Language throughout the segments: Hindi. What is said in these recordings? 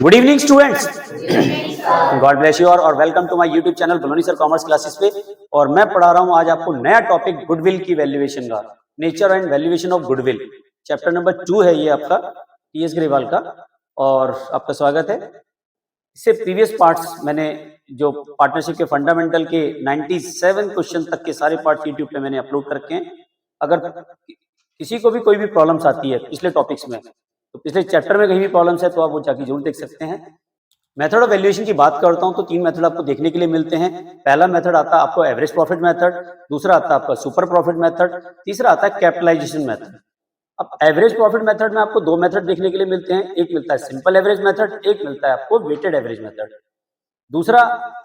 Good evening students, God bless you और welcome to my YouTube channel Baloni sir commerce classes पे। और मैं पढ़ा रहा हूं आज आपको नया टॉपिक गुडविल की वैल्यूएशन का, nature and valuation of goodwill. Chapter number 2 है ये आपका टीएस ग्रेवाल का, और आपका स्वागत है। इससे प्रीवियस पार्ट्स मैंने जो पार्टनरशिप के फंडामेंटल के 97 क्वेश्चन तक के सारे पार्ट्स यूट्यूब पे मैंने अपलोड करके हैं। अगर किसी को भी कोई भी प्रॉब्लम्स आती है पिछले टॉपिक्स में, तो पिछले चैप्टर में कहीं भी प्रॉब्लम्स है तो आप वो जाके जरूर देख सकते हैं। मेथड ऑफ वैल्यूएशन की बात करता हूं तो 3 मेथड आपको देखने के लिए मिलते हैं। पहला मेथड आता है आपको एवरेज प्रॉफिट मेथड, दूसरा आता है आपका सुपर प्रॉफिट मेथड, तीसरा आता है कैपिटलाइजेशन मेथड। अब एवरेज प्रॉफिट मेथड में आपको 2 मेथड देखने के लिए मिलते हैं, एक मिलता है सिंपल एवरेज मेथड, एक मिलता है आपको वेटेड एवरेज मेथड। दूसरा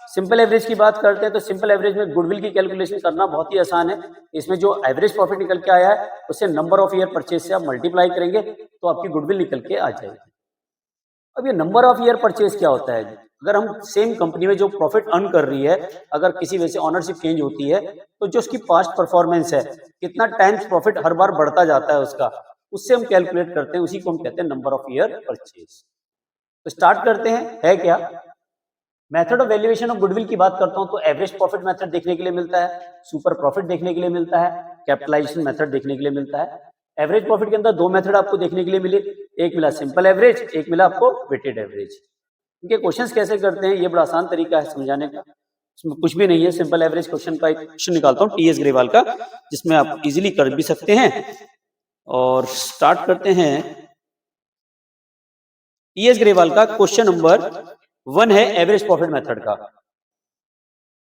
सिंपल एवरेज की बात करते हैं तो सिंपल एवरेज में गुडविल की कैलकुलेशन करना बहुत ही आसान है। इसमें जो एवरेज प्रॉफिट निकल के आया है उससे नंबर ऑफ ईयर परचेज से आप मल्टीप्लाई करेंगे तो आपकी गुडविल निकल के आ जाएगी। अब ये नंबर ऑफ ईयर परचेज क्या होता है? अगर हम सेम कंपनी में जो प्रॉफिट अर्न कर रही है, अगर किसी वजह से ऑनरशिप चेंज होती है तो जो उसकी पास्ट परफॉर्मेंस है, कितना टाइम्स प्रॉफिट हर बार बढ़ता जाता है उसका, उससे हम कैलकुलेट करते हैं, उसी को हम कहते हैं नंबर ऑफ ईयर परचेज। तो स्टार्ट करते हैं, है क्या method of valuation of goodwill की बात करता हूं तो एवरेज प्रॉफिट मेथड देखने के लिए मिलता है, सुपर प्रॉफिट देखने के लिए मिलता है, कैपिटलाइजेशन मेथड देखने के लिए मिलता है। एवरेज प्रॉफिट के अंदर 2 मेथड आपको देखने के लिए मिले, एक मिला सिंपल एवरेज, एक मिला आपको वेटेड एवरेज। इनके क्वेश्चंस कैसे करते हैं, ये बड़ा आसान तरीका है समझाने का, इसमें कुछ भी नहीं है। सिंपल एवरेज क्वेश्चन का एक क्वेश्चन निकालता हूँ टीएस ग्रेवाल का, जिसमें आप इजिली कर भी सकते हैं। और स्टार्ट करते हैं। टीएस ग्रेवाल का क्वेश्चन नंबर 1 है एवरेज प्रॉफिट मेथड का।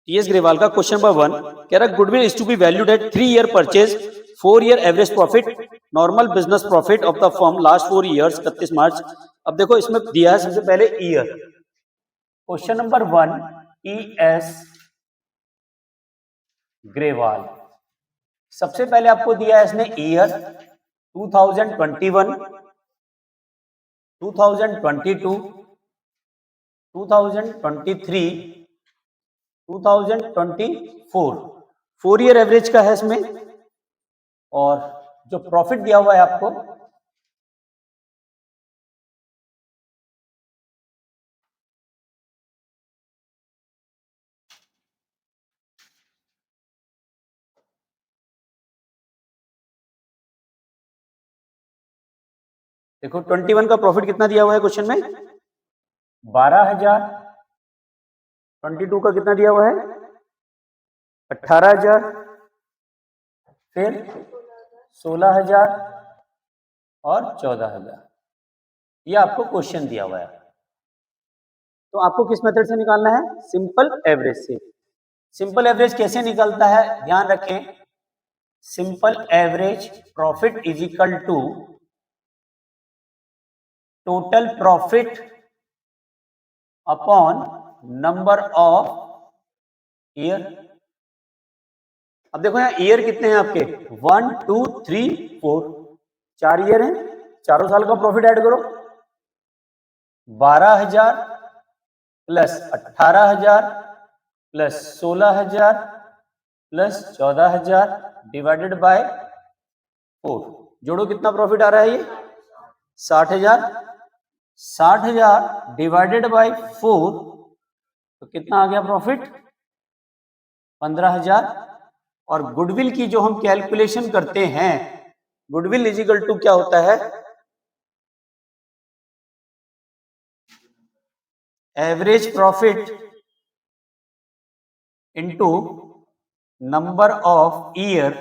टीएस ग्रेवाल का क्वेश्चन नंबर 1 कह रहा है goodwill is to be valued at 3 year purchase, 4 year average profit, normal business profit of the firm last 4 years 31 March. अब देखो इसमें दिया है सबसे पहले year. Question number 1 TS Grewal, सबसे पहले आपको दिया है इसने ईयर 2021, 2022, 2023, 2024, 4 ईयर एवरेज का है इसमें। और जो प्रॉफिट दिया हुआ है आपको, देखो 21 का प्रॉफिट कितना दिया हुआ है क्वेश्चन में, 12,000। 22 का कितना दिया हुआ है, 18,000, फिर 16,000 और 14,000। ये आपको क्वेश्चन दिया हुआ है। तो आपको किस मेथड से निकालना है, सिंपल एवरेज से। सिंपल एवरेज कैसे निकलता है, ध्यान रखें, simple average profit is equal to total profit upon number of year. अब देखो यहाँ ईयर कितने हैं आपके, 1 2 3 4, 4 ईयर हैं, चारों साल का प्रॉफिट ऐड करो। 12,000 plus 18,000 plus 16,000 plus 14,000 divided by 4, जोड़ो कितना प्रॉफिट आ रहा है, ये 60,000। 60,000 डिवाइडेड बाय 4 तो कितना आ गया प्रॉफिट, 15,000। और गुडविल की जो हम कैलकुलेशन करते हैं, गुडविल इज इक्वल टू क्या होता है, average profit into number of year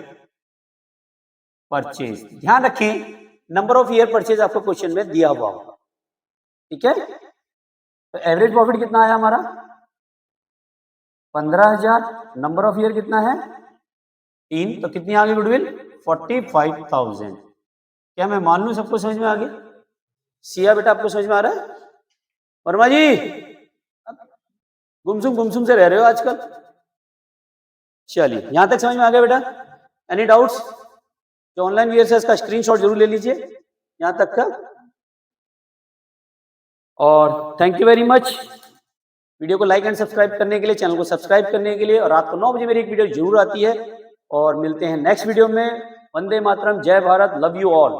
purchase. ध्यान रखें नंबर ऑफ ईयर परचेज आपको क्वेश्चन में दिया हुआ होगा, ठीक है। तो एवरेज प्रॉफिट कितना आया हमारा, 15,000, नंबर ऑफ ईयर कितना है 3, तो कितनी आ गई गुडविल, 45,000। क्या मैं मान लूं सबको समझ में आ गया? सिया बेटा आपको समझ में आ रहा है? वर्मा जी गुमसुम से रह रहे हो आजकल। चलिए यहां तक समझ में आ गया बेटा? Any doubts? जो ऑनलाइन व्यूअर्स है इसका स्क्रीनशॉट जरूर ले लीजिए यहां तक का। और thank you very much video को लाइक एंड सब्सक्राइब करने के लिए, चैनल को सब्सक्राइब करने के लिए। और रात को 9 बजे मेरी एक वीडियो जरूर आती है, और मिलते हैं नेक्स्ट वीडियो में। वंदे मातरम, जय भारत, लव यू ऑल।